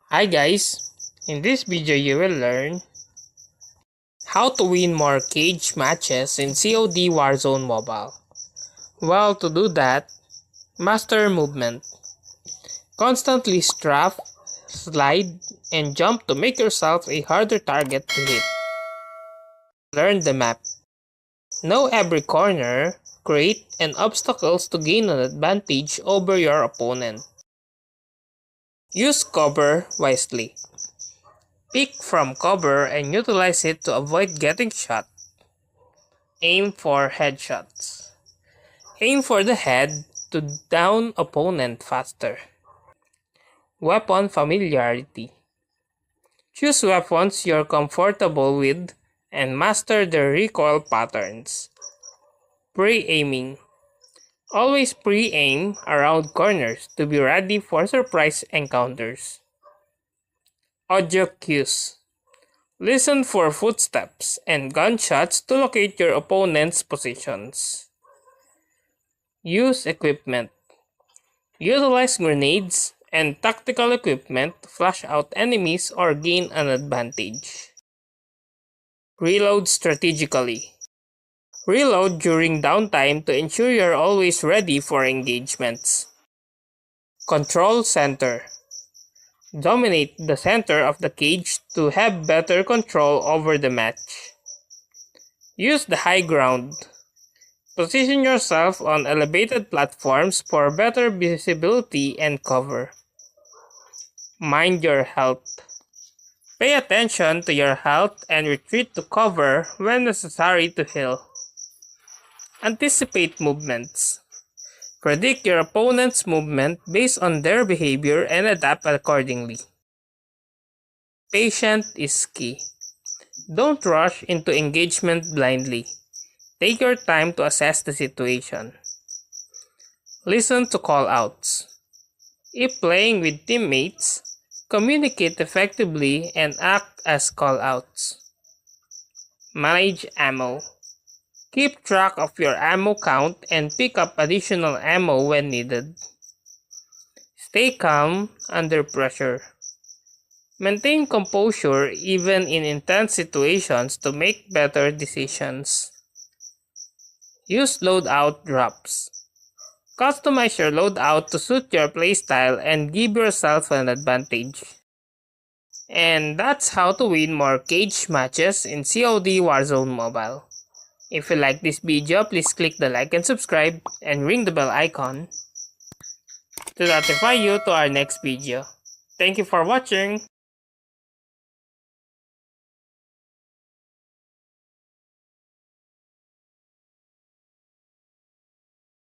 Hi guys, in this video you will learn how to win more cage matches in COD Warzone Mobile. Well, to do that, master movement. Constantly strafe, slide, and jump to make yourself a harder target to hit. Learn the map. Know every corner, crate, and obstacles to gain an advantage over your opponent. Use cover wisely. Pick from cover and utilize it to avoid getting shot. Aim for headshots. Aim for the head to down opponent faster. Weapon familiarity. Choose weapons you're comfortable with and master their recoil patterns. Pre-aiming. Always pre-aim around corners to be ready for surprise encounters. Audio cues. Listen for footsteps and gunshots to locate your opponent's positions. Use equipment. Utilize grenades and tactical equipment to flush out enemies or gain an advantage. Reload strategically. Reload during downtime to ensure you're always ready for engagements. Control center. Dominate the center of the cage to have better control over the match. Use the high ground. Position yourself on elevated platforms for better visibility and cover. Mind your health. Pay attention to your health and retreat to cover when necessary to heal. Anticipate movements. Predict your opponent's movement based on their behavior and adapt accordingly. Patient is key. Don't rush into engagement blindly. Take your time to assess the situation. Listen to call-outs. If playing with teammates, communicate effectively and act as call-outs. Manage ammo. Keep track of your ammo count and pick up additional ammo when needed. Stay calm under pressure. Maintain composure even in intense situations to make better decisions. Use loadout drops. Customize your loadout to suit your playstyle and give yourself an advantage. And that's how to win more cage matches in COD Warzone Mobile. If you like this video, please click the like and subscribe and ring the bell icon to notify you to our next video. Thank you for watching.